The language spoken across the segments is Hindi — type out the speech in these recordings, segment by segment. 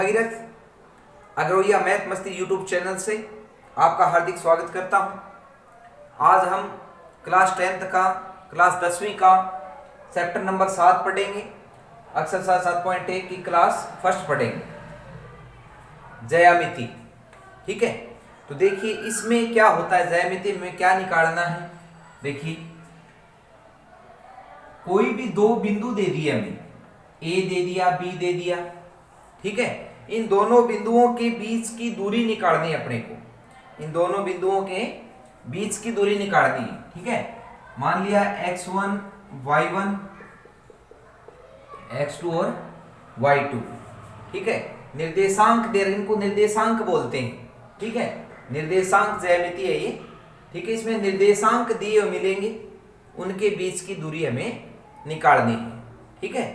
भागीरथ अग्रोहिया मैथ मस्ती यूट्यूब चैनल से आपका हार्दिक स्वागत करता हूं। आज हम क्लास 10th का क्लास 10वीं का चैप्टर नंबर 7 पढ़ेंगे। एक्सरसाइज 7.1 की क्लास फर्स्ट पढ़ेंगे, ज्यामिति। ठीक है, तो देखिए इसमें क्या होता है, ज्यामिति में क्या निकालना है। देखिए कोई भी दो बिंदु दे दिए हमें, ए दे दिया, बी दे दिया। ठीक है, इन दोनों बिंदुओं के बीच की दूरी निकालनी है अपने को। इन दोनों बिंदुओं के बीच की दूरी निकालनी है। ठीक है, मान लिया x1 y1 x2 और y2। ठीक है, निर्देशांक दे रहे, इनको निर्देशांक बोलते हैं। ठीक है, निर्देशांक ज्यामिति है ये। ठीक है, इसमें निर्देशांक दिए हुए मिलेंगे, उनके बीच की दूरी हमें निकालनी है। ठीक है,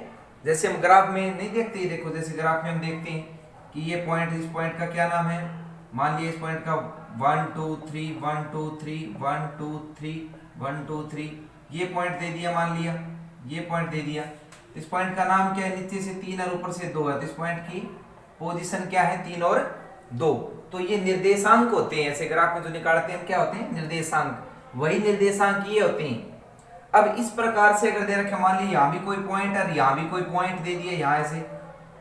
जैसे हम ग्राफ में नहीं देखते, देखो जैसे ग्राफ में हम देखते हैं कि ये पॉइंट, इस पॉइंट का क्या नाम है, मान लिया इस पॉइंट का 1 2 3 1 2 3 1 2 3 1 2 3, ये पॉइंट दे दिया, मान लिया ये पॉइंट दे दिया। इस पॉइंट का नाम क्या है, नीचे से 3 और ऊपर से 2 है, तो इस पॉइंट की पोजीशन क्या है, 3 और 2। तो ये निर्देशांक होते हैं। ऐसे ग्राफ में जो निकालते हैं क्या होते हैं, निर्देशांक। वही निर्देशांक ये होते हैं। अब इस प्रकार से अगर दे रखे, मान लीजिए यहाँ भी कोई पॉइंट और यहाँ भी कोई पॉइंट दे दिया, यहाँ से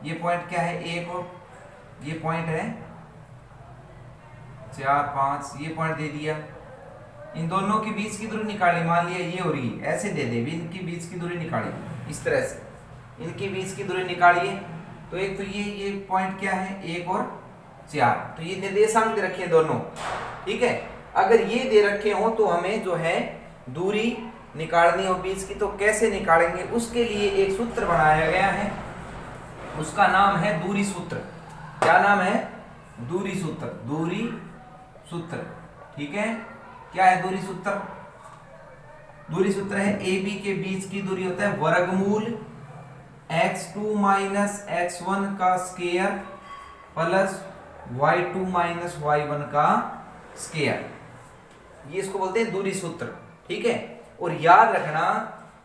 ये पॉइंट क्या है, एक, और ये पॉइंट है 4 5, ये पॉइंट दे दिया। इन दोनों के बीच की दूरी निकाली, मान लिया ये हो रही है, ऐसे दे दे, इनकी बीच की दूरी निकाली इस तरह से, इनकी बीच की दूरी निकालिए। तो एक तो ये पॉइंट क्या है, 1 और 4, तो ये निर्देशांक दे रखे हैं दोनों। ठीक है, अगर ये दे रखे हो तो हमें जो है दूरी निकालनी हो बीच की, तो कैसे निकालेंगे, उसके लिए एक सूत्र बनाया गया है, उसका नाम है दूरी सूत्र। क्या नाम है, दूरी सूत्र। दूरी सूत्र, ठीक है, क्या है दूरी सूत्र। दूरी सूत्र है ए बी के बीच की दूरी होता है वर्गमूल x2 माइनस x1 का square plus y2 minus y1 का स्क्वायर। ये इसको बोलते हैं दूरी सूत्र। ठीक है, और याद रखना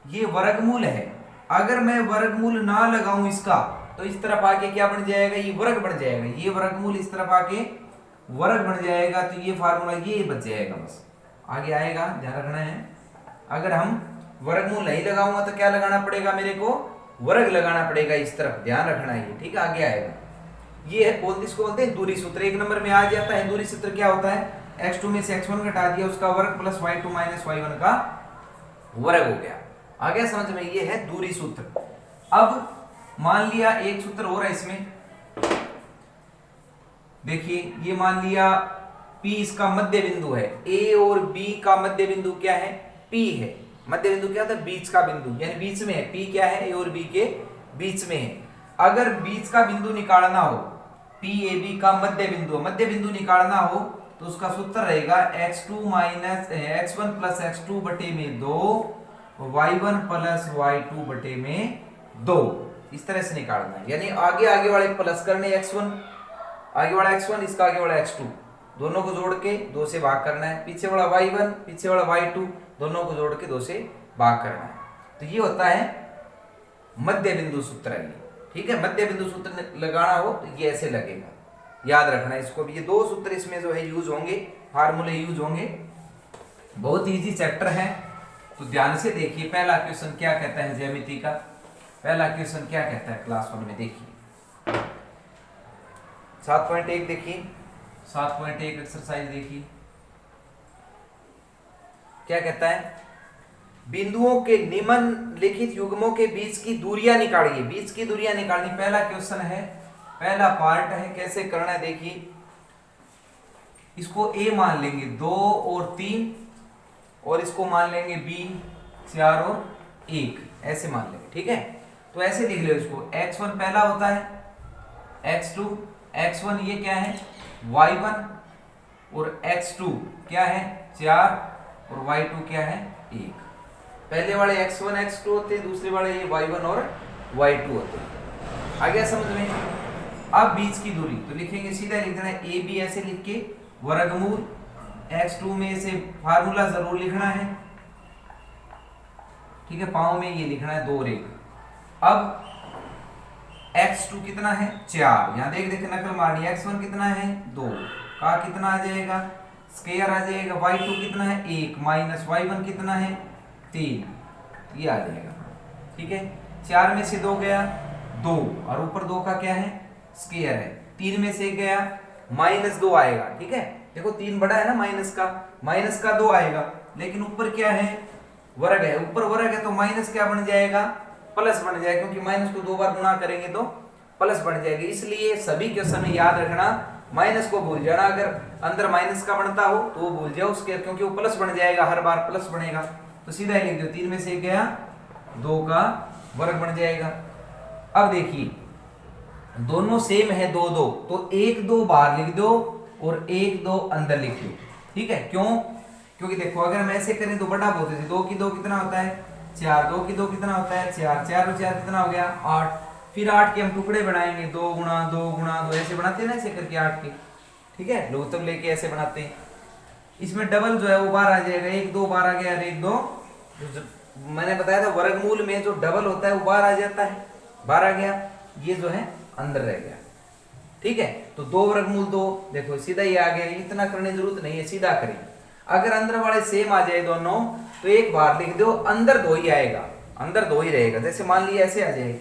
ये वर्गमूल है। अगर मैं वर्गमूल ना लगाऊं इसका, तो इस तरफ आके क्या बन जाएगा, ये वर्ग बन जाएगा। ये वर्गमूल इस तरफ आके वर्ग बन जाएगा, तो ये फार्मूला ये बच जाएगा, बस आगे आएगा, ध्यान रखना है। अगर हम वर्गमूल नहीं लगाऊंगा तो क्या लगाना पड़ेगा, मेरे को वर्ग लगाना पड़ेगा इस तरफ, ध्यान रखना है। ठीक है, आगे आएगा। ये है बोलते, इसको बोलते हैं दूरी सूत्र। 1 नंबर में आ जाता है दूरी सूत्र। क्या होता है, x2 में से x1 घटा दिया, उसका वर्ग प्लस y2 माइनस y1 का वर्ग हो गया। आ गया समझ में, ये है दूरी सूत्र। अब मान लिया एक सूत्र हो रहा है इसमें, देखिए ये मान लिया P इसका मध्य बिंदु है, A और B का मध्य बिंदु क्या है, P है। मध्य बिंदु क्या होता है, बीच का बिंदु, यानी बीच में है। P क्या है, A और B के बीच में है। अगर बीच का बिंदु निकालना हो, P A B का मध्य बिंदु, मध्य बिंदु निकालना हो, तो उसका सूत्र रहेगा x2 minus x1 plus x2 बटे में 2, y1 प्लस y2 बटे में 2। इस तरह से निकालना है, यानी आगे वाले प्लस करने, x1 आगे वाला x1, इसका आगे वाला x2, दोनों को जोड़ के 2 से भाग करना है। पीछे वाला y1 पीछे वाला y2, दोनों को जोड़ के 2 से भाग करना है। तो ये होता है मध्य बिंदु सूत्र है। ठीक है, मध्य बिंदु सूत्र लगाना हो तो ये ऐसे लगेगा, याद रखना इसको भी। ये 2 सूत्र इसमें जो है यूज होंगे, फार्मूले यूज होंगे। बहुत इजी चैप्टर है, तो ध्यान से देखिए। पहला क्वेश्चन क्या कहता है ज्यामिति का, पहला क्वेश्चन क्या कहता है क्लास 1 में, देखिए 7.1 देखिए, 7.1 एक्सरसाइज देखिए क्या कहता है, बिंदुओं के निम्नलिखित युग्मों के बीच की दूरियां निकालिए। बीच की दूरियां निकालनी पहला क्वेश्चन है, पहला पार्ट है। कैसे करना है देखिए, इसको A मान लेंगे 2 और 3, और इसको मान लेंगे B 4 और 1, ऐसे मान लेंगे। ठीक है, तो ऐसे लिख लो इसको। x1 पहला होता है, x2, x1 ये क्या है, y1, और x2 क्या है 4, और y2 क्या है 1। पहले वाले x1 x2 होते हैं, दूसरे वाले ये y1 और y2 होते हैं। आ गया समझ में। अब बीच की दूरी तो लिखेंगे, सीधा लिख देना है ए बी, ऐसे लिख के वर्गमूल x2 में से फार्मूला जरूर लिखना है। ठीक है, पाँव में ये लिखना है 2 और 1। अब x2 कितना है 4, यहाँ देख देख नकल मारनी, x1 कितना है 2 का कितना आ जाएगा स्क्वायर आ जाएगा, y2 कितना है 1 माइनस y1 कितना है 3, ये आ जाएगा। ठीक है, 4 में से 2 गया 2 और ऊपर 2 का क्या है स्क्वायर है, 3 में से गया -2 आएगा। ठीक है, देखो 3 बड़ा है ना, माइनस का 2 आएगा, लेकिन ऊपर क्या है वर्ग है, ऊपर वर्ग है तो माइनस क्या बन जाएगा प्लस बन जाएगा, क्योंकि माइनस को 2 बार गुणा करेंगे तो प्लस बन जाएगी। इसलिए सभी क्वेश्चन में याद रखना माइनस को भूल जाना, अगर अंदर माइनस का बनता हो तो वो भूल जाओ उसके, क्योंकि वो प्लस बन जाएगा, हर बार प्लस बनेगा। तो सीधा ही लिख दो 3 में से गया 2 का वर्ग बन जाएगा। अब देखिए दोनों सेम है 2 2, तो 1 2 बाहर लिख दो और 1 2 अंदर लिख दो। ठीक है, क्यों? क्योंकि देखो अगर हम ऐसे करें तो बड़ा बहुत है, 2 की 2 कितना होता है 4, 2 की 2 कितना होता है 4, 4 और 4 कितना हो गया 8, फिर 8 के हम टुकड़े बनाएंगे 2 गुणा 2 गुणा 2 ऐसे बनाते हैं ना, ऐसे करके 8 के। ठीक है, लोग तब लेके ऐसे बनाते हैं। इसमें डबल जो है वो बाहर आ जाएगा, 1 2 बाहर आ गया और 1 2, मैंने बताया था वर्गमूल में जो डबल होता है वो बाहर आ जाता है, बाहर आ गया, ये जो है अंदर रह गया। ठीक है, तो 2 वर्गमूल 2, देखो सीधा ही आ गया, इतना करने की जरूरत नहीं है, सीधा करें। अगर अंदर वाले सेम आ जाए दोनों तो एक बार लिख दो, अंदर 2 ही आएगा, अंदर 2 ही रहेगा। जैसे मान लिया ऐसे आ जाए,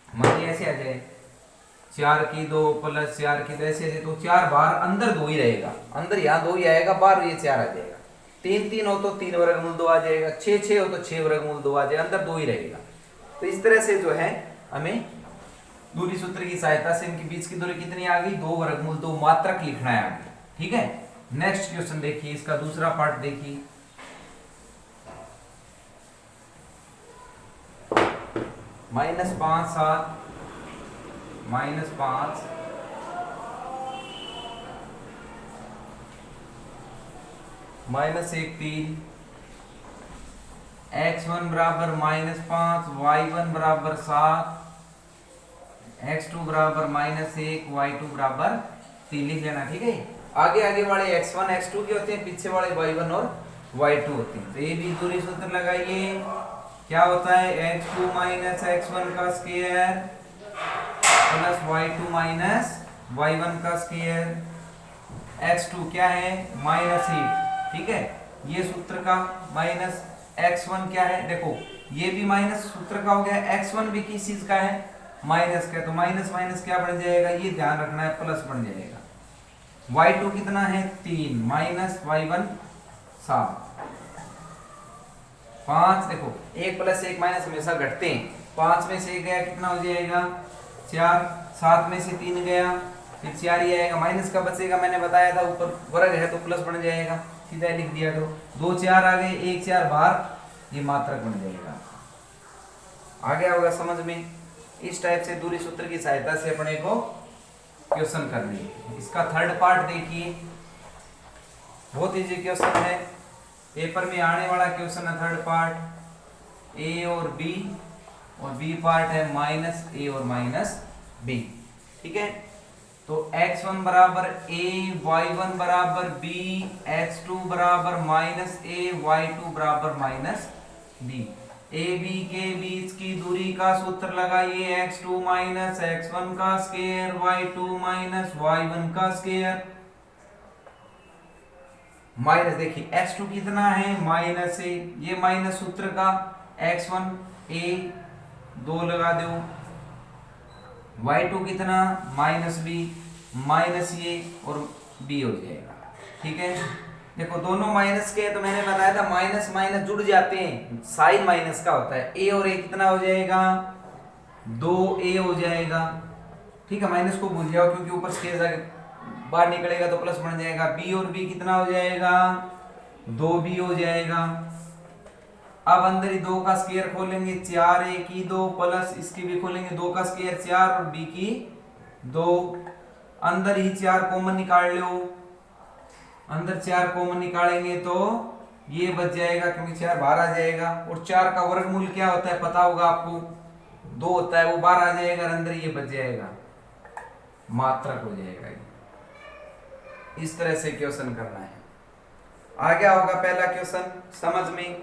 मान लिया ऐसे आ जाए 4 की 2 प्लस 4 की 2 ऐसे, तो 4 बार अंदर 2 ही रहेगा, अंदर यहाँ 2 ही आएगा, बाहर ये 4 आ जाएगा। 3 3 हो तो 3 वर्गमूल 2 आ जाएगा, 6 6 हो तो 6 वर्गमूल 2 आ जाएगा, अंदर 2 ही रहेगा। तो इस तरह से जो है हमें दूरी सूत्र की सहायता से इनके बीच की दूरी कितनी आ गई 2 वर्गमूल 2 मात्रक लिखना है आगे। ठीक है, नेक्स्ट क्वेश्चन देखिए, इसका दूसरा पार्ट देखिए। -5 7 -5 -1 3, x1 बराबर -5 y1 बराबर 7 x2 बराबर -1 y2 बराबर 3 लिख लेना। ठीक है, आगे आगे वाले x1 x2 के होते हैं, पीछे वाले y1 और y2 होते हैं। तो ये भी दूरी सूत्र लगाइए, क्या होता है x2 माइनस x1 का square plus y2 minus y1 का स्क्वायर, x2 क्या है -8। ठीक है, ये सूत्र का माइनस x1 क्या है, देखो ये भी माइनस सूत्र का हो गया, x1 भी किस चीज का है माइनस का, तो माइनस माइनस क्या बन जाएगा, ये ध्यान रखना है प्लस बन जाएगा। y2 कितना है 3 माइनस y1 7 5, देखो 1 प्लस 1 माइनस हमेशा घटते हैं, 5 में से गया कितना हो जाएगा 4, 7 में से 3 गया फिर 4 ही आएगा, माइनस का बचेगा, मैंने बताया था ऊपर वर्ग है तो प्लस बन जाएगा, सीधा लिख दिया करो। 2 4 आ गए, 1 4 बाहर, ये मात्रक बन जाएगा। आ गया होगा समझ में? इस टाइप से दूरी सूत्र की सहायता से अपने को क्वेश्चन करनी है। इसका थर्ड पार्ट देखिए, बहुत इजी क्वेश्चन है, पेपर में आने वाला क्वेश्चन है थर्ड पार्ट, ए और बी पार्ट है -a और -b। ठीक है, तो x1 बराबर a, y1 बराबर b, x2 बराबर -a, y2 बराबर -b। ए बी के बीच की दूरी का सूत्र लगाइए, x2 माइनस x1 का स्क्वायर, y2 माइनस y1 का स्क्वायर, माइनस देखिए x2 कितना है -a, ये माइनस सूत्र का x1 a 2 लगा दो, y2 कितना -b माइनस ये और b हो जाएगा। ठीक है, देखो दोनों माइनस के, तो मैंने बताया था माइनस माइनस जुड़ जाते हैं, साइन माइनस का होता है, a और a कितना हो जाएगा 2a हो जाएगा। ठीक है, माइनस को भूल जाओ क्योंकि ऊपर से बाहर निकलेगा तो प्लस बन जाएगा, b और b कितना हो जाएगा 2b हो जाएगा। अब अंदर ही 2 का स्क्वायर खोलेंगे, 4a की 2 प्लस इसकी भी खोलेंगे 2 का स्क्वायर 4 और b की 2, अंदर ही 4 कॉमन निकाल लो, अंदर 4 कॉमन निकालेंगे तो ये बच जाएगा क्योंकि 4 बाहर आ जाएगा, और 4 का वर्गमूल क्या होता है पता होगा आपको 2 होता है, वो बाहर आ जाएगा, अंदर ये बच जाएगा, मात्रक हो जाएगा। इस तरह से क्वेश्चन करना है। आ गया होगा पहला क्वेश्चन समझ में।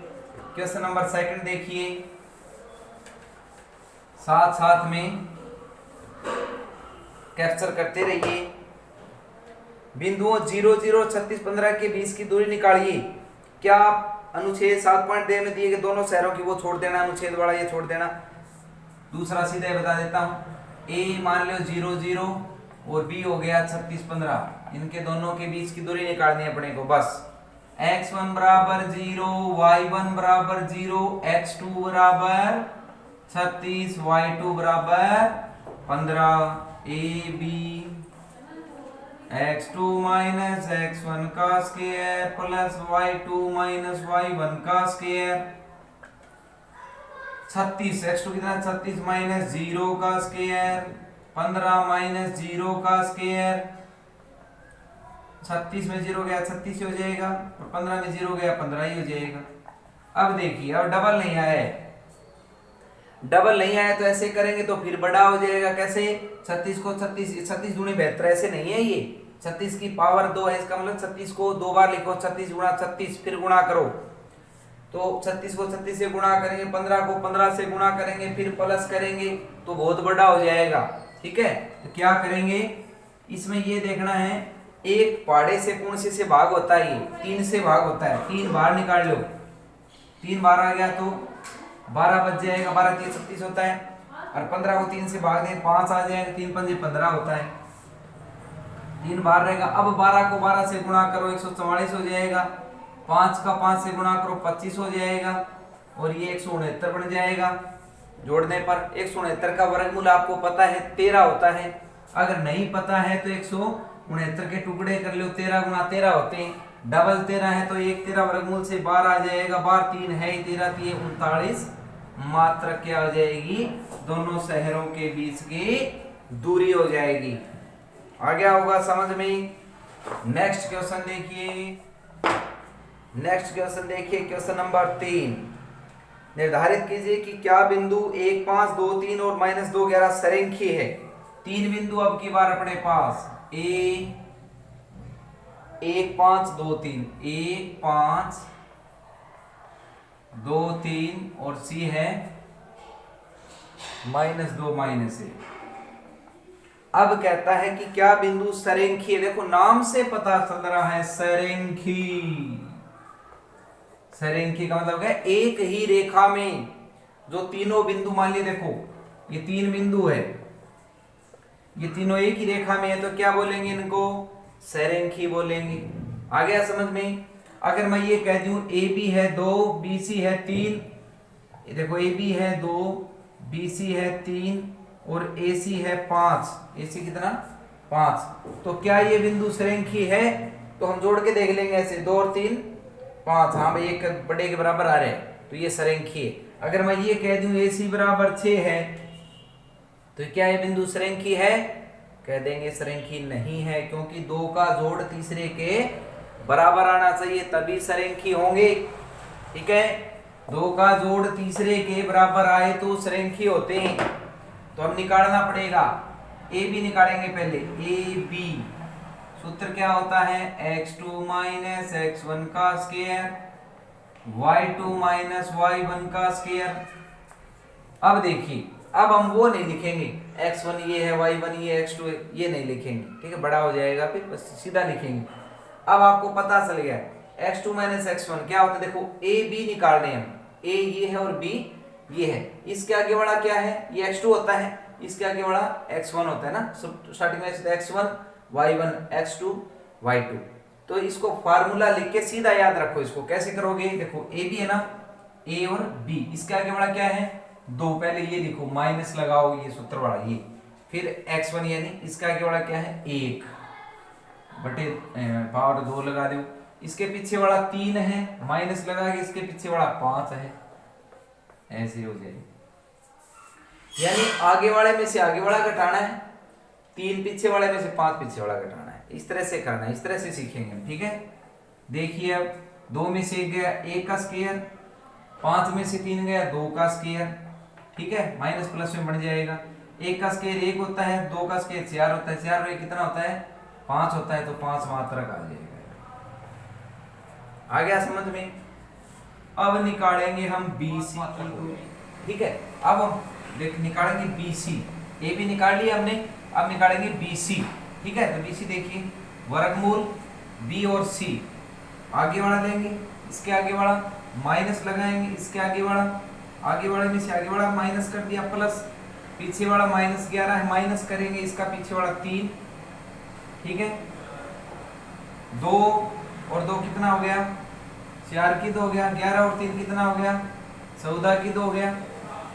क्वेश्चन नंबर सेकंड देखिए, साथ साथ में कैप्चर करते रहिए। बिंदुओं 0, 0, 36, 15 के बीच की दूरी निकालिए। क्या आप अनुच्छेद 7.2 में दिए गए दोनों शहरों की वो छोड़ देना, अनुच्छेद वाला ये छोड़ देना। दूसरा सीधे बता देता हूं, ए मान लो 0, 0 और बी हो गया 36, 15। इनके दोनों के बीच की दूरी निकालनी है अपने को। बस x1 बराबर 0, y1 बराबर 0, x2 बराबर 36, y2 बराबर 15। A B x2 minus x1 का square plus y2 minus y1 का स्क्वायर। 36 x2 कितना 36 माइनस 0 का स्क्वायर 15 माइनस 0 का स्क्वायर। 36 में 0 गया 36 हो जाएगा और 15 में 0 गया 15 ही हो जाएगा। अब देखिए, अब डबल नहीं आया है। डबल नहीं आया तो ऐसे करेंगे तो फिर बड़ा हो जाएगा। कैसे? 36 को 36 दूनी 72 ऐसे नहीं है ये। 36 की पावर 2 है, इसका मतलब 36 को 2 बार लिखो, 36 गुणा 36 फिर गुणा करो। तो 36 को 36 से गुणा करेंगे, 15 को 15 से गुणा करेंगे, फिर प्लस करेंगे तो बहुत बड़ा हो जाएगा। ठीक है, तो क्या करेंगे इसमें ये देखना है, एक पाड़े से कौन से भाग होता है, ये 3 से भाग होता है। 3 बार निकाल लो, 3 बार आ गया तो 12 बच जाएगा, 12 3 36 होता है। और 15 को 3 से भाग दें 5 आ जाएगा, 3 5 15 होता है। 3 बार रहेगा। अब 12 को 12 से गुणा करो 144 हो जाएगा। 5 का 5 से गुणा करो 25 हो जाएगा और ये 169 बन जाएगा। जोड़ने पर 169 का वर्गमूल आपको पता है 13 होता है। अगर नहीं पता है तो 169 के टुकड़े कर लो, 13 गुणा 13 होते हैं। डबल 13 है तो 1 13 वर्गमूल से 12 आ जाएगा। 12 3 है 13 3 39 मात्रा क्या हो जाएगी, दोनों शहरों के बीच की दूरी हो जाएगी। आ गया होगा समझ में। नेक्स्ट क्वेश्चन देखिए, नेक्स्ट क्वेश्चन देखिए, क्वेश्चन नंबर 3। निर्धारित कीजिए कि क्या बिंदु 1 5 2 3 और -2 11 सरेखीय है। 3 बिंदु अब की बार अपने पास, ए 1 5 2 3, 1 5 2 3 और सी है -2 -1। अब कहता है कि क्या बिंदु सरेखीय, देखो नाम से पता चल रहा है सरेखीय। सरेखीय का मतलब है एक ही रेखा में जो तीनों बिंदु, मान लीजिए देखो ये 3 बिंदु है, ये तीनों एक ही रेखा में है तो क्या बोलेंगे इनको, सरेखीय बोलेंगे। आ गया समझ में। अगर मैं ये कह दूं ए बी है 2 बी सी है 3, ये देखो ए बी है 2 बी सी है 3 और ए सी है 5, ए सी कितना 5, तो क्या ये बिंदु सरेखीय है? तो हम जोड़ के देख लेंगे ऐसे 2 और 3 5, हाँ भाई एक बड़े के बराबर आ रहे हैं तो ये सरेखीय। अगर मैं ये कह दूं ए सी बराबर 6 है तो क्या ये बिंदु सरेखीय है? कह देंगे सरेखीय नहीं है, क्योंकि 2 का जोड़ तीसरे के बराबर आना चाहिए तभी सरेखीय होंगे। ठीक है, 2 का जोड़ तीसरे के बराबर आए तो सरेखीय होते हैं। तो अब निकालना पड़ेगा, ए बी निकालेंगे पहले। ए बी सूत्र क्या होता है, x2 माइनस x1 का स्क्वायर y2 माइनस y1 का स्क्वायर। अब देखिए, अब हम वो नहीं लिखेंगे x1 ये है y1 ये x2 है, ये नहीं लिखेंगे। ठीक है, बड़ा हो जाएगा फिर, बस सीधा लिखेंगे। अब आपको पता चल गया x2 माइनस x1 क्या होता है। देखो a b निकाल रहे हैं हम, a ये है और b ये है। इसके आगे वाला क्या है, ये x2 होता है, इसके आगे वाला x1 होता है ना। स्टार्टिंग में x1 y1 x2 y2। तो इसको फार्मूला लिख के सीधा याद रखो। इसको कैसे करोगे, देखो a b है ना, a और b, इसके आगे वाला क्या है 2, पहले ये लिखो माइनस लगाओ ये सूत्र वाला ये, फिर x1 यानी इसके आगे वाला क्या है 1 बटे पावर 2 लगा दो। इसके पीछे वाला 3 है, माइनस लगा के इसके पीछे वाला 5 है, ऐसे हो जाएगा। यानी आगे वाले में से आगे वाला घटाना है, 3 पीछे वाले में से 5 पीछे वाला घटाना है। इस तरह से करना है, इस तरह से सीखेंगे हम। ठीक है, देखिए अब 2 में से 1 गया 1 का स्क्वायर, 5 में से 3 गया 2 का स्क्वायर। ठीक है, माइनस प्लस में बढ़ जाएगा। 1 का स्क्वायर 1 होता है, 2 का स्क्वायर 4 होता है, 4 और 1 कितना होता है 5 होता है, तो 5 मात्रक आ जाएगा। आ गया समझ में। अब निकालेंगे हम BC की दूरी। ठीक है, अब देख निकालेंगे BC, ए भी निकाल लिया हमने, अब निकालेंगे BC। ठीक है, तो BC देखिए वर्गमूल B और C, आगे वाला लेंगे, इसके आगे वाला माइनस लगाएंगे, इसके आगे वाले में से आगे वाला माइनस कर दिया, प्लस पीछे वाला -11 है, माइनस करेंगे इसका पीछे वाला 3। ठीक है, 2 और 2 कितना हो गया, 4 की 2 हो गया, 11 और 3 कितना हो गया, 14 की 2 हो गया।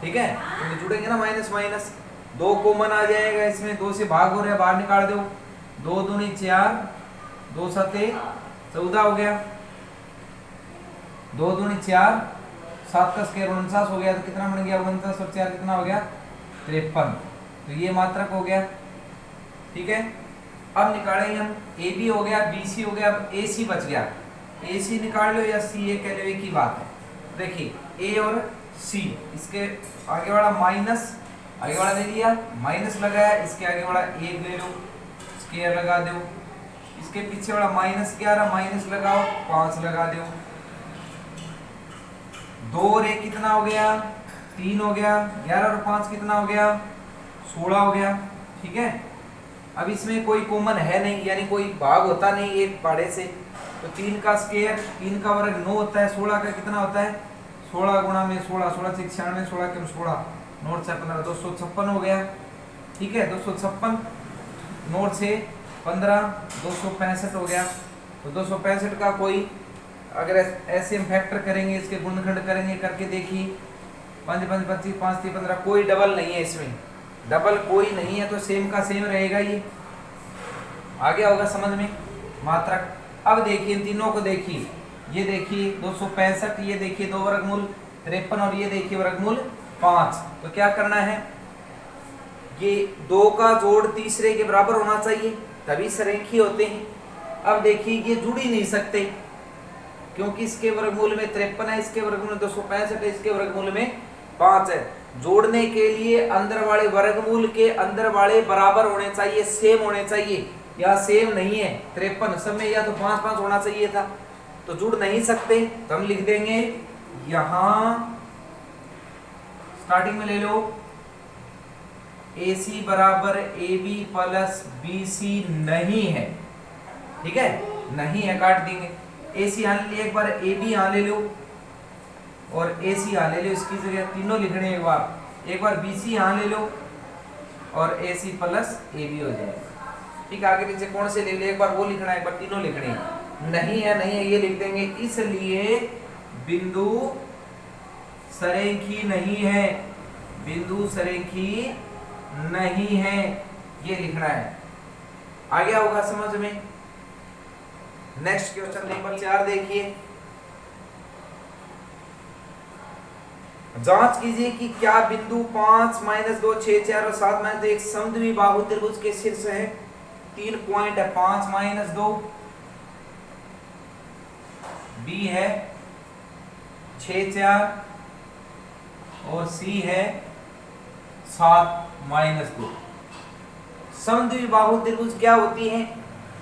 ठीक है, तो जुड़ेंगे ना माइनस माइनस, 2 कॉमन आ जाएगा इसमें, 2 से भाग हो रहा है, बाहर निकाल दो, 2 दूनी 4, 2 सते 14 हो गया, 2 दूनी 4, 7 का स्क्वायर 49 हो गया, तो कितना बन गया, 49 और 4 कितना हो गया, 53। तो ये मात्रक हो गया। ठीक है, अब निकालेंगे हम, ए बी हो गया, बी सी हो गया, अब ए सी बच गया, ए सी निकाल लो या सी ए कह लो, एक ही बात है। देखिए ए और सी, इसके आगे वाला माइनस, आगे वाला दे दिया, माइनस लगाया, इसके आगे वाला 1 ले लो, स्क्वायर लगा दो, इसके पीछे वाला -11 माइनस लगाओ, 5 लगा दो, 2 और 1 कितना हो गया, 3 हो गया, 11 और 5 कितना हो गया, 16 हो गया। ठीक है, अब इसमें कोई कॉमन है नहीं, यानी कोई भाग होता नहीं एक पाड़े से, तो 3 का स्क्वायर, 3 का वर्ग 9 होता है, 16 का कितना होता है, 16 गुणा में 16, 16 से 96, 16 के 16, 9 से 15, 256 हो गया। ठीक है, 256, 9 से 15, 265 हो गया। तो 265 का कोई अगर ऐसे हम फैक्टर करेंगे, इसके गुणनखंड करेंगे, करके देखिए, 5 5 25, 5 3 15, कोई डबल नहीं है इसमें, डबल कोई नहीं है, तो सेम का सेम रहेगा। ये आ गया होगा समझ में मात्रक। अब देखिए इन तीनों को देखिए, ये देखिए 265, ये देखिए 2 वर्गमूल 53 और ये देखिए वर्गमूल 5। तो क्या करना है, ये 2 का जोड़ तीसरे के बराबर होना चाहिए, तभी सरेखी होते हैं। अब देखिए ये जुड़ ही नहीं सकते, क्योंकि इसके वर्गमूल में 53 है, इसके वर्गमूल में 265 है, इसके वर्गमूल में 5 है। जोड़ने के लिए अंदर वाले वर्गमूल के अंदर वाले बराबर होने चाहिए, सेम होने चाहिए। यहाँ सेम नहीं है, 53 सब में या तो 5 5 होना चाहिए था, तो जुड़ नहीं सकते। तो हम लिख देंगे यहाँ स्टार्टिंग में ले लो, AC बराबर AB प्लस BC नहीं है। ठीक है, नहीं है, काट देंगे। AC यहाँ ले लिया, एक बार AB यहाँ ले लो और AC यहाँ ले लो, इसकी जगह तीनों लिखने एक बार BC यहाँ ले लो और AC प्लस AB हो जाएगा। ठीक है, आगे पीछे कौन से ले ले, एक बार वो लिखना है, एक बार तीनों लिखने हैं। नहीं है ये लिख देंगे, इसलिए बिंदु सरेखी नहीं है, बिंदु सरेखी नहीं है, ये लिखना है। आ गया होगा समझ में। नेक्स्ट क्वेश्चन नंबर 4 देखिए, जांच कीजिए कि क्या बिंदु 5 -2 6 4 और 7 -2 एक समद्विबाहु त्रिभुज के शीर्ष है। 3 पॉइंट है, 5 -2, B है 6 4 और C है 7 -2। समद्विबाहु त्रिभुज क्या होती है,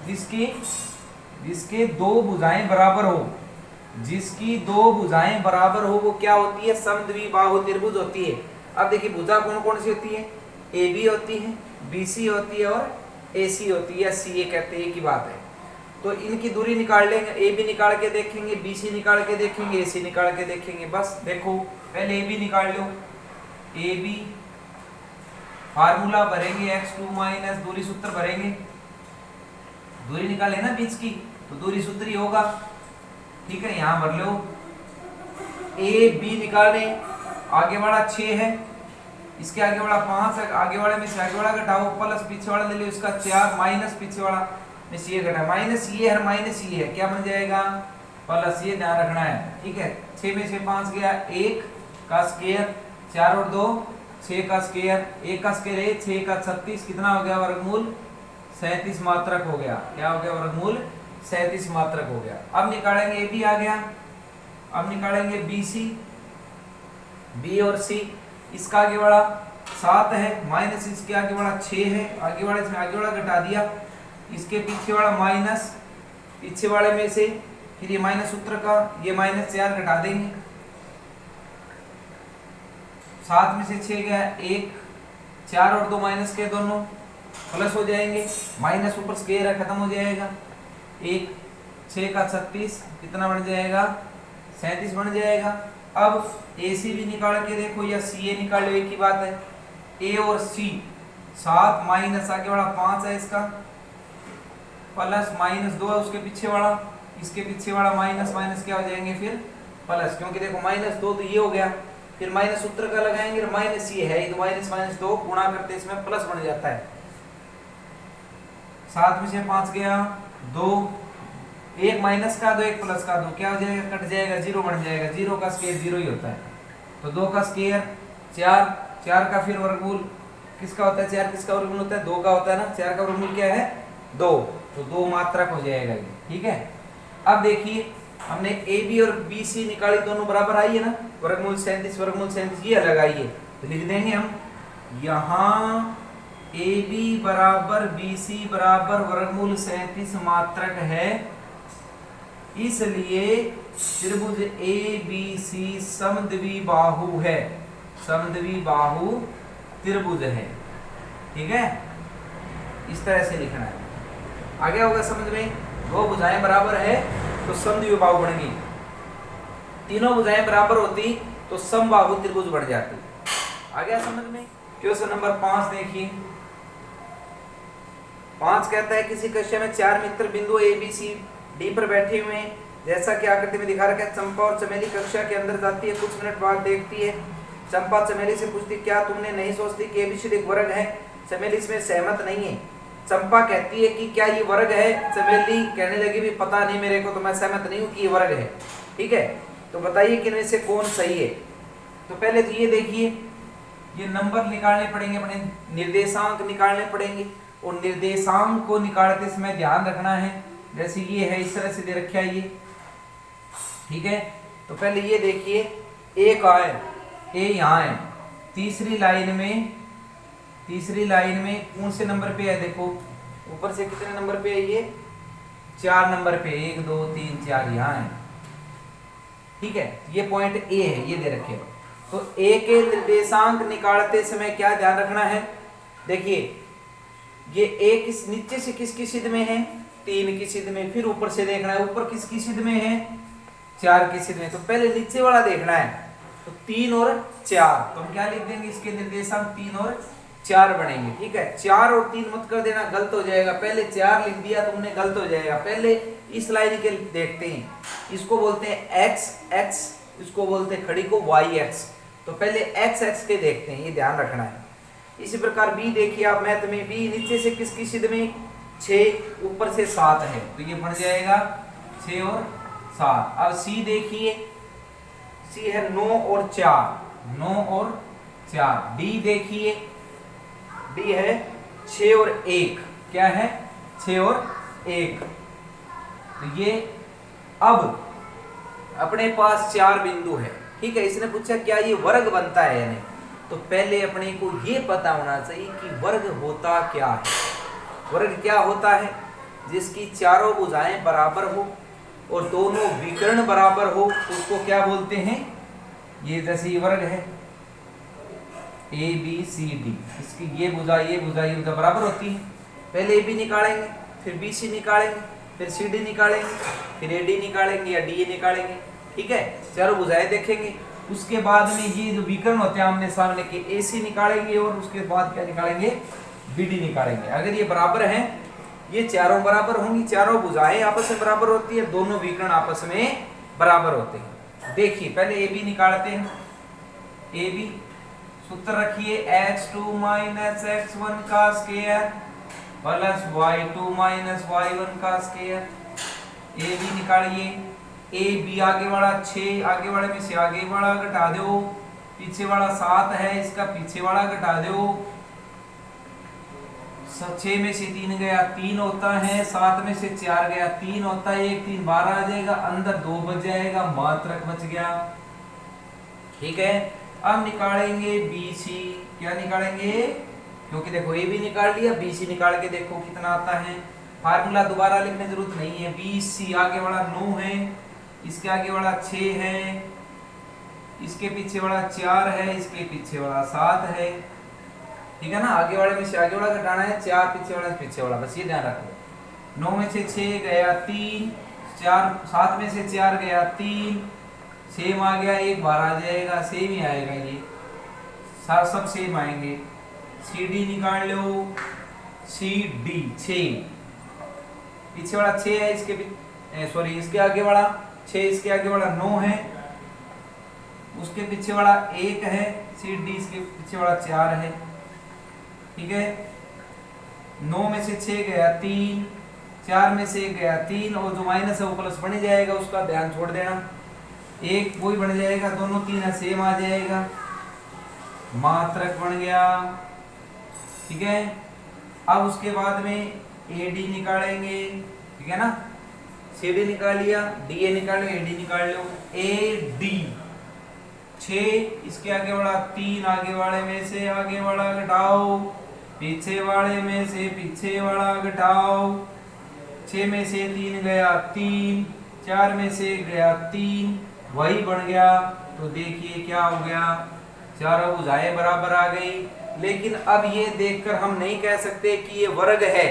जिसके 2 भुजाएं बराबर हो, जिसकी 2 भुजाएं बराबर हो, वो क्या होती है, समद्विबाहु त्रिभुज होती है। अब देखिए भुजा कौन कौन सी होती है, AB होती है, BC होती है और AC होती है, या CA कहते हैं, एक ही बात है। तो इनकी दूरी निकाल लेंगे, AB निकाल के देखेंगे, BC निकाल के देखेंगे, AC निकाल के देखेंगे। बस देखो पहले AB निकाल लो, AB फार्मूला भरेंगे, x2 माइनस दूरी सूत्र भरेंगे, दूरी निकाले ना बीच की, तो दूरी सूत्र ही होगा। ठीक है, यहां भर लो, AB निकाले, आगे वाला 6 है, इसके आगे वाला 5 है, आगे वाले में से आगे वाला घटाओ, प्लस पीछे वाला ले लो इसका 4, माइनस पीछे वाला में से ये घटा, माइनस ये है माइनस ये है, क्या बन जाएगा, प्लस, ये ध्यान रखना है। ठीक है, 6 में से 5 गया, 1 का स्क्वायर, 4 और 2 6 का स्क्वायर, 1 का स्क्वायर है 6 का 36, कितना हो गया वर्गमूल 37 मात्रक हो गया। क्या हो गया, वर्गमूल 37 मात्रक हो गया। अब निकालेंगे AB आ गया, अब निकालेंगे BC, B और C, इसका आगे वाला 7 है, माइनस इसके आगे वाला 6 है, आगे वाले से आगे वाला घटा दिया, इसके पीछे वाला माइनस पीछे वाले में से, फिर ये माइनस सूत्र का ये -4 घटा देंगे, 7 में से 6 गया 1, 4 और 2 माइनस के दोनों प्लस हो जाएंगे, माइनस ऊपर स्क्वायर है खत्म हो जाएगा, 1 6 का 36 कितना बन जाएगा 37 बन जाएगा। अब AC भी निकाल के देखो या CA निकाल लो, एक ही बात है। A और C 7 माइनस आगे वाला 5 है इसका, प्लस माइनस 2 है उसके पीछे वाला, इसके पीछे वाला माइनस माइनस क्या हो जाएंगे फिर प्लस, क्योंकि देखो माइनस 2 तो ये हो गया, फिर माइनस सूत्र का लगाएंगे, माइनस ये है तो माइनस माइनस 2 गुणा करते इसमें प्लस बन जाता है। 7 में से 5 गया 2, 1 माइनस का 2 1 प्लस का 2 क्या हो जाएगा कट जाएगा 0 बन जाएगा, 0 का स्क्वायर 0 ही होता है, तो 2 का स्क्वायर 4, 4 का फिर वर्गमूल किसका होता है, 4 किसका वर्गमूल होता है 2 का होता है ना, 4 का वर्गमूल क्या है 2, तो 2 मात्रक हो जाएगा ये, ठीक है। अब देखिए हमने AB और BC निकाली, दोनों बराबर आई है ना, वर्गमूल 37 वर्गमूल 37 ये अलग आई है, तो लिख देंगे हम यहाँ AB बराबर BC बराबर वर्गमूल 37 मात्रक है, इसलिए त्रिभुज ABC समद्विबाहु है, समद्विबाहु त्रिभुज है, ठीक है। इस तरह से लिखना है, आगे होगा समझ में। दो भुजाएं बराबर है तो समद्विबाहु बनेगी, तीनों भुजाएं बराबर होती तो समबाहु त्रिभुज बन जाती। आ गया समझ में। क्वेश्चन नंबर 5 देखिए, 5 कहता है किसी कक्षा में 4 मित्र बिंदु A B C D पर बैठे हुए हैं, जैसा कि आकृति में दिखा रखा है। चंपा और चमेली कक्षा के अंदर जाती है, कुछ मिनट बाद देखती है। चंपा चमेली से पूछती क्या तुमने नहीं सोचती कि ABCD एक वर्ग है? चमेली इसमें सहमत नहीं है। चंपा कहती है कि क्या ये वर्ग है? चमेली कहने लगी भी पता नहीं मेरे को, तो मैं सहमत नहीं हूँ कि ये वर्ग है। ठीक है, तो बताइए कि इनमें से कौन सही है। तो पहले तो ये देखिए, ये नंबर निकालने पड़ेंगे, अपने निर्देशांक निकालने पड़ेंगे, और निर्देशांक को निकालते समय ध्यान रखना है, जैसे ये है इस तरह से दे रखा है ये, ठीक है। तो पहले ये देखिए, ए कहाँ है? ए यहाँ है। तीसरी लाइन में कौन से नंबर पे है? देखो ऊपर से कितने नंबर पे है ये? 4 नंबर पे, 1 2 3 4 यहाँ है। ठीक है, ये पॉइंट ए है, ये दे रखे। तो ए के निर्देशांक निकालते समय क्या ध्यान रखना है? देखिए ये ए किस नीचे से किसकी सिद्ध में है? 3 की सिद्ध में। फिर ऊपर से देखना है ऊपर किसकी सिद्ध में है? 4 की सिद्ध में। तो पहले नीचे वाला देखना है, तो 3 और 4, तो हम क्या लिख देंगे? इसके निर्देशांक 3 और 4 बनेंगे। ठीक है, 4 और 3 मत कर देना, गलत हो जाएगा। पहले 4 लिख दिया तुमने, गलत हो जाएगा। पहले इस लाइन के देखते हैं, इसको बोलते हैं x x, इसको बोलते हैं खड़ी को y x। तो पहले x x के देखते हैं, ये ध्यान रखना है। इसी प्रकार b देखिए आप मैथ में, b नीचे से किसकी सिद्ध में? 6, ऊपर से 7 है, तो ये बन जाएगा 6 और 7। अब c देखिए, c है 9 और 4, 9 और 4। d देखिए, d है 6 और 1, क्या है? 6 और 1। तो ये अब अपने पास 4 बिंदु है। ठीक है, इसने पूछा क्या ये वर्ग बनता है या नहीं, तो पहले अपने को ये पता होना चाहिए कि वर्ग होता क्या है। वर्ग क्या होता है? जिसकी चारों भुजाएं बराबर हो और दोनों विकर्ण बराबर हो, उसको क्या बोलते हैं? ये जैसे ये वर्ग है A B C D, इसकी ये भुजा बराबर होती है। पहले AB निकालेंगे, फिर BC निकालेंगे, फिर CD निकालेंगे, फिर AD निकालेंगे या DA निकालेंगे। ठीक है, चारों भुजाएं देखेंगे। उसके बाद में ये जो विकर्ण होते हैं आमने सामने के, AC निकालेंगे, और उसके बाद क्या निकालेंगे? BD निकालेंगे। अगर ये बराबर हैं, ये चारों बराबर होंगी, चारों भुजाएं आपस में बराबर होती है, दोनों विकर्ण आपस में बराबर होते हैं। देखिए पहले AB निकालते हैं। AB सूत्र रखिए, x2 माइनस x1 का square plus y2 minus y1 का स्क्वायर। AB निकालिए, AB आगे वाला 6, आगे वाले में से आगे वाला घटा दो, पीछे वाला 7 है, इसका पीछे वाला घटा दो। 6 में से 3 गया 3 होता है, 7 में से 4 गया 3 होता है, 1 3 12 आ जाएगा, अंदर 2 बच जाएगा, मात्रक बच गया। ठीक है, अब निकालेंगे BC। क्या निकालेंगे? क्योंकि देखो AB निकाल लिया, BC निकाल के देखो कितना आता है। फार्मूला दोबारा लिखने की जरूरत नहीं है। BC आगे वाला 9 है, इसके आगे वाला 6 है, इसके पीछे वाला 4 है, इसके पीछे वाला 7 है, ठीक है ना। आगे वाले में से आगे वाला घटाना है, 4 पीछे वाला पीछे वाला, बस ये ध्यान रखो। 9 में से 6 गया 3, 4 7 में से 4 गया 3, सेम आ गया, एक बार आ जाएगा, सेम ही आएगा, ये सब सेम आएंगे। CD निकाल लो, CD 6, पीछे वाला 6 है, इसके आगे वाला 6, इसके आगे वाला 9 है, उसके पीछे वाला 1 है, CD इसके पीछे वाला 4 है, ठीक है। 9 में से 6 गया 3, 4 में से 1 गया 3, और जो माइनस है वो प्लस बन जाएगा, उसका ध्यान छोड़ देना, 1 वही बन जाएगा, दोनों 3 सेम आ जाएगा, मात्रक बन गया, ठीक है। अब उसके बाद में AD निकालेंगे, ठीक है ना। CD निकाल लिया, DA निकाल लो, AD निकाल लो। AD 6, इसके आगे वाला 3, आगे वाले में से आगे वाला घटाओ, पीछे वाले में से पीछे वाला घटाओ, 6 में से 3 गया 3, 4 में से गया 3, वही बन गया। तो देखिए क्या हो गया, चारों भुजाएं बराबर आ गई। लेकिन अब ये देखकर हम नहीं कह सकते कि ये वर्ग है,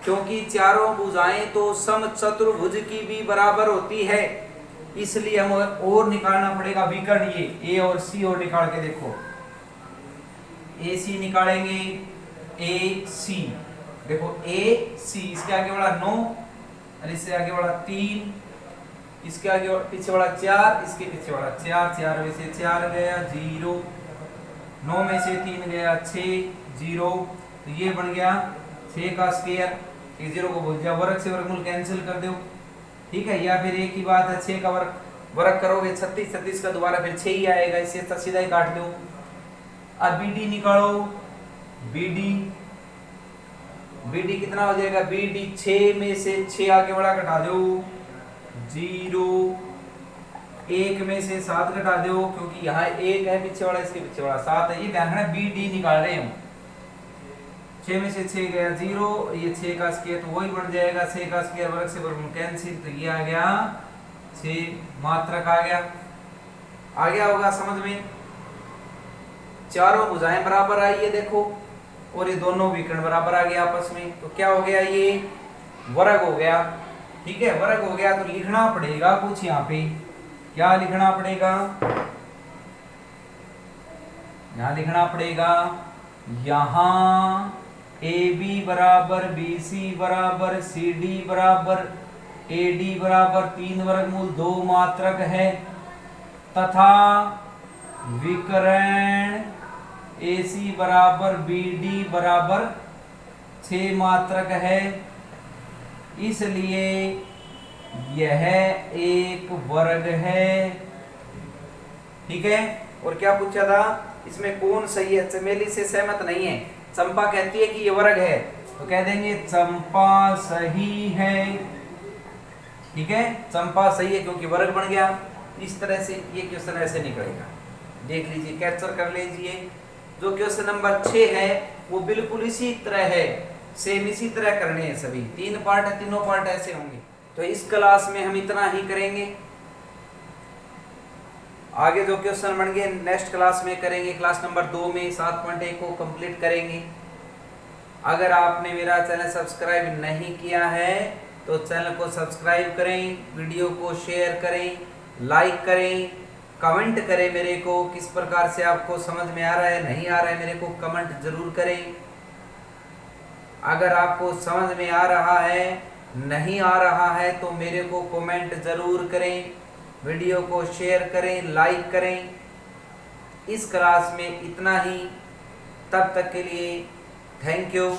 क्योंकि चारों भुजाएं तो समचतुर्भुज की भी बराबर होती है, इसलिए हम और निकालना पड़ेगा विकर्ण, ये A और C और निकाल के देखो। AC निकालेंगे, AC देखो, AC इसके आगे वाला 9 और इससे आगे वाला 3, इसके आगे पीछे वाला 4, इसके पीछे वाला 4, 4 में से 4 गया 0, 9 में से 3 गया 6, 0, तो ये बन गया 6 का स्क्वायर, ये 0 को भूल जाओ, वर्ग से वर्गमूल कैंसिल कर दो, ठीक है। या फिर एक ही बात है, 6 का वर्ग करोगे 36, 36 का दोबारा फिर 6 ही आएगा, इससे सीधा ही काट दो। अब BD निकालो, BD कितना हो जाएगा, BD 6 में से 6 आगे वाला घटा दो 0, 1 में से 7 घटा दो, क्योंकि यहाँ 1 है पीछे वाला, इसके पीछे वाला 7 है, ये ध्यान रखना, BD निकाल रहे हैं हम। 6 में से 6 गया 0, ये 6 का स्क्वायर तो वही बन जाएगा, 6 का स्क्वायर वर्ग से वर्गमूल कैंसिल, तो ये आ गया 6, मात्रक आ गया होगा समझ में। चारों भुजाएं बराबर आई है देखो, और ये दोनों विकर्ण बराबर आ गया आपस में, तो क्या हो गया, ये वर्ग हो गया, ठीक है। वर्ग हो गया तो लिखना पड़ेगा कुछ यहाँ पे, क्या लिखना पड़ेगा, यहाँ लिखना पड़ेगा, यहाँ AB बराबर BC बराबर CD बराबर AD बराबर 3 वर्गमूल 2 मात्रक है, तथा विकर्ण AC बराबर BD बराबर 6 मात्रक है, इसलिए यह एक वर्ग है, ठीक है। और क्या पूछा था, इसमें कौन सही है, चमेली से सहमत नहीं है, चंपा कहती है कि ये वर्ग है, तो कह देंगे चंपा सही है, ठीक है, चंपा सही है क्योंकि वर्ग बन गया। इस तरह से ये क्वेश्चन ऐसे निकलेगा, देख लीजिए, कैप्चर कर लीजिए। जो क्वेश्चन नंबर 6 है वो बिल्कुल इसी तरह है, सेम इसी तरह करने हैं, सभी 3 पार्ट है, तीनों पार्ट ऐसे होंगे। तो इस क्लास में हम इतना ही करेंगे, आगे जो क्वेश्चन बन गए नेक्स्ट क्लास में करेंगे, क्लास नंबर 2 में 7.1 को कंप्लीट करेंगे। अगर आपने मेरा चैनल सब्सक्राइब नहीं किया है तो चैनल को सब्सक्राइब करें, वीडियो को शेयर करें, लाइक करें, कमेंट करें मेरे को किस प्रकार से आपको समझ में आ रहा है, नहीं आ रहा है, मेरे को कमेंट जरूर करें। अगर आपको समझ में आ रहा है, नहीं आ रहा है तो मेरे को कमेंट जरूर करें, वीडियो को शेयर करें, लाइक करें। इस क्लास में इतना ही, तब तक के लिए थैंक यू।